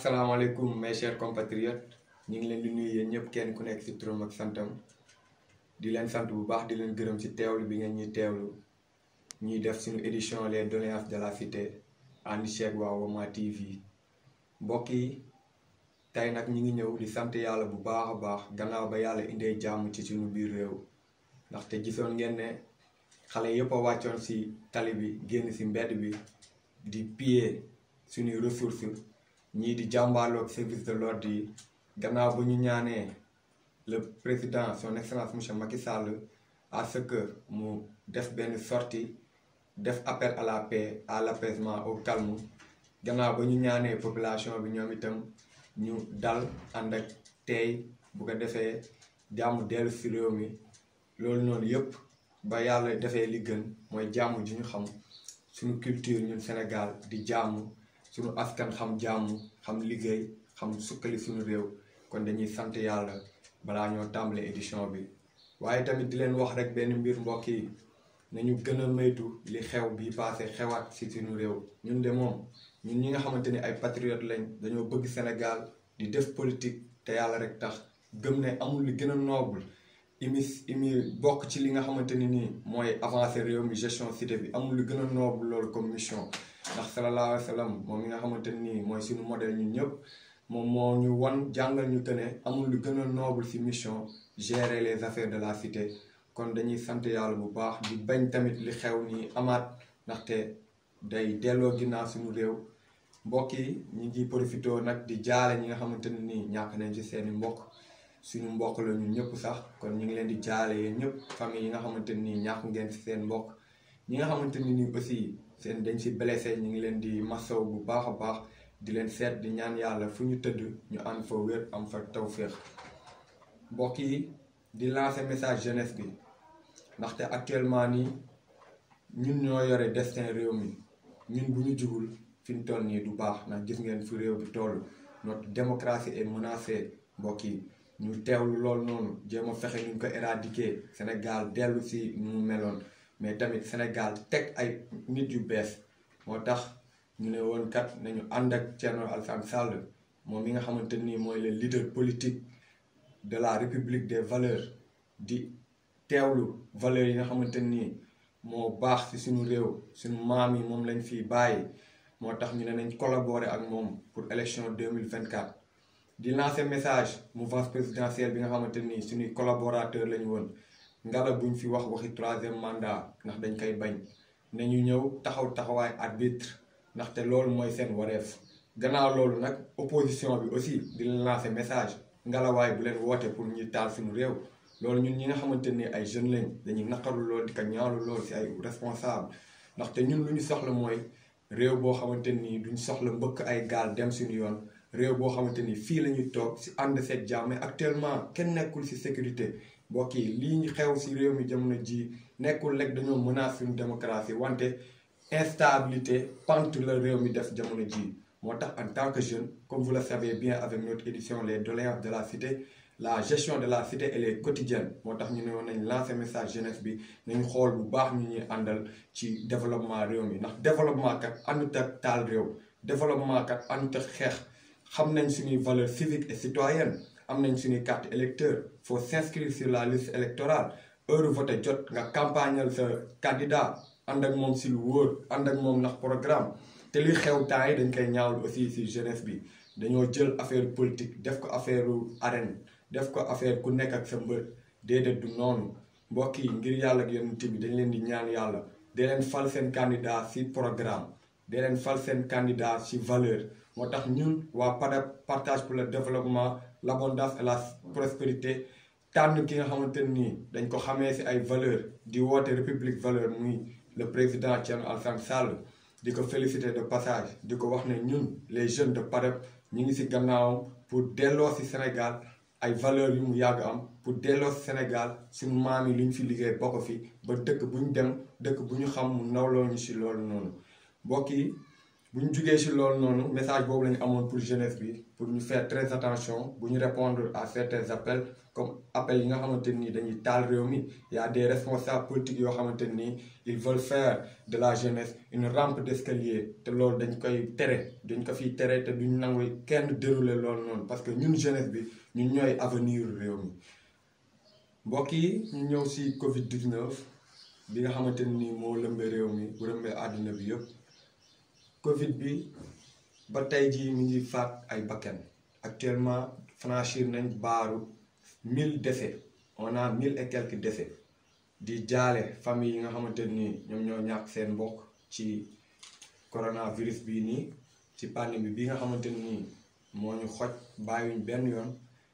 asalaamaaleykum mes chers compatriotes ñu ngi leen di nuyu yéen ñëpp kenn ku nekk ci turam ak santam di leen sant bu baax di leen gërëm ci teewlu bi ngeen ñuy teewlu ñuy def suñu édition les doléances de la cité ànd ceeg waa Woma TV mbokk yi tey nag ñi ngi ñëw di sant yàlla bu baax a baax gannaaw ba yàlla indee jàmm ci suñu biir réew ndaxte gisoon ngeen ne xale yëpp a wàccoon ci tali bi génn ci mbedd bi di piller suñuy ressources ñii di jàmbaaloog service de l'ordre yi gannaaw ba ñu ñaanee le président son excellence monsieur Macky Sall à ce que mu def benn sortie def appel à la paix à l'apaisement au calme gannaaw ba ñu ñaanee population bi ñoom itam ñu dal ànd ak tey bu ko defee jàmm dellu ci réew mi loolu noonu yëpp ba yàlla defee li gën mooy jàmm ji ñu xam suñu culture ñun Sénégal di jàmm suñu askan xam jàmm xam liggéey xam sukkali suñu réew kon dañuy sant yàlla balaa ñoo tàmbale édition bi waaye tamit di leen wax rek benn mbir mbokk yi nañu gën a moytu li xew bi passé xewaat ci suñu réew ñun de moom ñun ñi nga xamante ni ay patriotes lañ dañoo bëgg Sénégal di def politique te yàlla rek tax gëm ne amul li gën a noble imi bokk ci li nga xamante ni nii mooy avancer réew mi gestion cité bi amul li gën a noble loolu comme mission ndax sallallahu alayhi wa sallam moom mi nga xamante nii mooy suñu modèle ñun ñëpp moom moo ñu wan jàngal ñu que ne amul lu gën a noble ci mission gérer les affaires de la cité kon dañuy sant yàlla bu baax di bañ tamit li xew nii amaat ndaxte day delloo ginnaaw suñu réew mbokk yi ñi ngi profité nag di jaale ñi nga xamante ne nii ñàkk nañ ci seeni mbokk suñu mbokk la ñun ñëpp sax kon ñu ngi leen di jaale yéen ñëpp famille yi nga xamante nii ñàkk ngeen ci seen mbokk ñi nga xamante ni nii aussi seen dañ ci blessé ñu ngi leen di masaw bu baax a baax di leen seet di ñaan yàlla fu ñu tëdd ñu ànd fa wér am fa tawféex mbokk yi di lancer message jeunesse bi ndaxte actuellement nii ñun ñoo yore destin réew mi ñun bu ñu jugul fi ñu toll nii du baax ndax gis ngeen fi réew bi toll notre démocratie est menacée mbokk yi ñu teewlu loolu noonu jéem a fexe ñu ko éradiquer Sénégal dellu si nu mu meloon mais tamit Sénégal teg ay nit yu bees moo tax ñu ne woon kat nañu ànd ak Thierno Alassane Sall moom mi nga xamante nii mooy le leader politique de la République des valeurs di teewlu valeurs yi nga xamante nii moo baax ci suñu réew suñu maam yi moom lañ fiy bàyyi moo tax ñu ne nañ collaborer ak moom pour élection 2024 di lancer message mouvance présidentielle bi nga xamante nii suñuy collaborateur lañu woon ngala buñ fi wax waxi troisième mandat ndax dañ koy bañ nañu ñëw taxawaay arbitre ndaxte loolu mooy seen wareef gannaaw loolu nag opposition bi aussi di leen lancer message ngalawaay bu leen woote pour ñuy taal suñu réew loolu ñun ñi nga xamante ni ay jeunes lañ dañuy naqaru loolu di ko ñaawlu loolu ci ay responsable ndaxte ñun lu ñu soxla mooy réew boo xamante ni duñ soxla mbëkk ay gaal dem suñu yoon réew boo xamante ni fii la ñuy toog ci ànd seeg jàmm mais actuellement kenn nekkul ci sécurité mbokk yi lii ñu xew ci réew mi jamono ji nekkul rek dañoo menacer suñu démocratie wante instabilité pente la réew mi def jamono ji moo tax en tant que jeune comme vous le savez bien avec notre édition les doléances de la cité la gestion de la cité elle est quotidienne moo tax ñu ne woon nañ lancer message jeunesse bi nañu xool bu baax ñu ñuy àndal ci développement réew mi ndax développement kat àndut ak taal réew développement kat àndut ak xeex xam nañ suñuy valeurs civiques et citoyennes am nañ suñuy carte électeur faut s'inscrire sur la liste électorale heure voté jot nga campagnal sa candidat ànd ak moom si lu wóor ànd ak moom ndax programme te li xew temps yi dañ koy ñaawlu aussi si jeunesse bi dañoo jël affaire politique def ko affaire arène def ko affaire ku nekk ak sa mbër déedéet du noonu mbokk yi ngir yàlla ak yonent bi dañ leen di ñaan yàlla dee leen fal seen candidat si programme dee leen fal seen candidat si valeur moo tax ñun waa partage pour le développement l'abondance et la prospérité tànn ki nga xamante nii dañ ko xamee si ay valeur di woote république valeur muy le président Thierno Alassane Sall di ko féliciter de passage di ko wax ne ñun les jeunes de PADEP ñu ngi ci gannaaw pour delloo ci Sénégal ay valeurs yu mu yàgg am pour delloo ci Sénégal suñu maam yi lu ñu fi liggéey bokk fi ba dëkk bu ñu dem dëkk bu ñu xam mu nawloo ñu ci loolu noonu mbokk yi bu ñu jugee ci loolu noonu message boobu la ñu amoon pour jeunesse bi pour ñu faire très attention bu ñu répondre à certains appels comme appels yi nga xamante nii dañuy taal réew mi y a des responsables politiques yoo xamante nii ils veulent faire de la jeunesse une rampe d'escalier te loolu dañ koy tere dañ ko fiy tere te duñ nangu kenn dérouler loolu noonu parce que ñun jeunesse bi ñun ñooy avenir réew mi mbokk yi ñu ñëw ci Covid-19 bi nga xamante nii moo lëmbee réew mi bu lëmbee àdduna bi yëpp Covid bi ba tey jii mi ngi faat ay bakkan actuellement franchir nañ baaru 1000 décès on a 1000 et quelques décès di jaale famille yi nga xamante nii ñoom ñoo ñàkk seen mbokk ci coronavirus bii nii ci pandémie bi nga xamante nii moo ñu xoj bàyyiwuñ benn yoon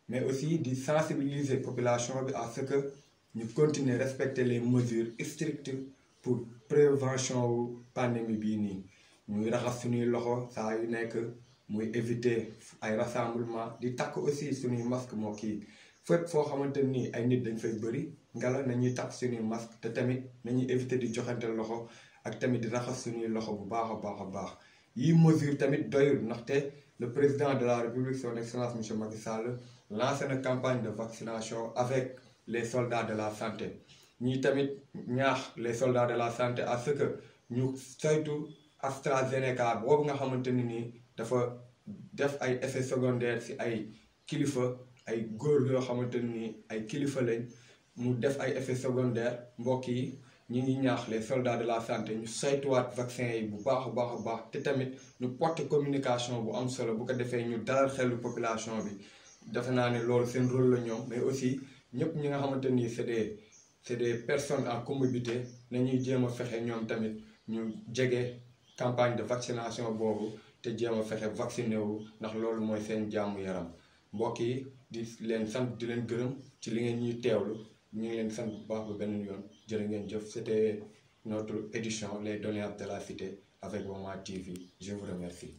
mais aussi di sensibiliser population bi à ce que ñu continuer respecter les mesures strictes pour prévention wu pandémie bii nii ñuy raxas suñuy loxo saa yu nekk muy éviter ay rassemblement di takk aussi suñuy masque moo kii fépp foo xamante nii ay nit dañ fay bëri ngela nañuy takk suñuy masque te tamit nañuy éviter di joxante loxo ak tamit di raxas suñuy loxo bu baax a baax yi mesure tamit doyul ndaxte le président de la république son excellence monsieur Macky Sall lancé na campagne de vaccination avec les soldats de la santé ñii tamit ñaax les soldats de la santé à ce que ñu saytu AstraZeneca boobu nga xamante ni nii dafa def ay effets secondaires ci ay kilifa ay góor yoo xamante ni ay kilifa lañ mu def ay effets secondaires mbokk yi ñi ngi ñaax les soldats de la santé ñu saytuwaat vaccin yi bu baax a baax te tamit ñu porter communication bu am solo bu ko defee ñu dalal xelu population bi defe naa ne loolu seen rôle la ñoom mais aussi ñëpp ñi nga xamante ni c'est des personnes en comorbidité nañuy jéem a fexe ñoom tamit ñu jege campagne de vaccination boobu te jéem a fexe vacciné wu ndax loolu mooy seen jàmm yaram mbokk yi di leen sant di leen gërëm ci li ngeen ñuy teewlu ñu ngi leen sant bu baax ba beneen yoon jërë ngeen jëf c'était notre édition les données de la cité avec Wama TV je vous remercie.